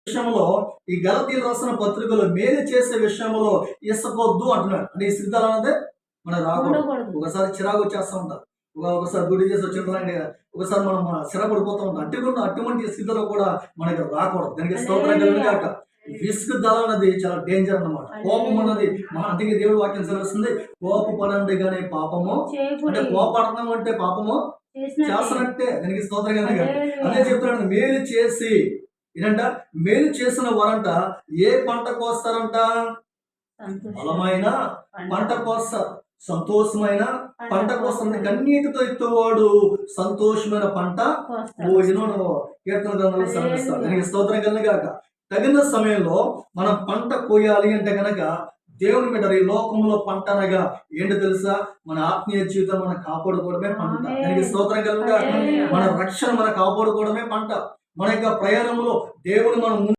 విషయంలో ఈ గలతీయులు రాసిన పత్రికలో మేలు చేసే విషయంలో ఇసకొద్దు అంటున్నాడు. అంటే ఈ స్థితి ఎలా ఉంది మనకు రాకూడదు. ఒకసారి చిరాకు వచ్చేస్తా ఉంటారు, ఒకసారి దుడి చేసి వచ్చింటే ఒకసారి మనం సిరపడిపోతూ ఉంటాం. అటువంటి స్థితిలో కూడా మనకి రాకూడదు. దానికి స్తోత్రం కలిగాక విసుగుదల అన్నది చాలా డేంజర్ అన్నమాట. కోపం అన్నది అందుకే దేవుడు వాక్యం సెలవుస్తుంది, కోపపడండి కానీ పాపము అంటే కోపడడం అంటే పాపము చేస్తున్నట్టే. దానికి స్తోత్రం కలిగాక అదే చెప్తున్నాడు. మేలు చేసి ఏంటంట, మేలు చేసిన వారంట ఏ పంట కోస్తారంట? బలమైన పంట కోస్తారు, సంతోషమైన పంట కోస్తుంది. కన్నీటితో ఎత్తువాడు సంతోషమైన పంట కీర్తన గ్రంథంలో సెలవిస్తాడు. దానికి స్తోత్రం కలిగాక తగిన సమయంలో మనం పంట కోయాలి అంటే కనుక దేవుని మీద ఈ లోకంలో పంట అనగా ఏంటో తెలుసా? మన ఆత్మీయ జీవితం మనం కాపాడుకోవడమే పంట. దానికి స్తోత్రం కలుగుగా మన రక్షణ మనం కాపాడుకోవడమే పంట. మన యొక్క ప్రయాణంలో దేవుడు మనం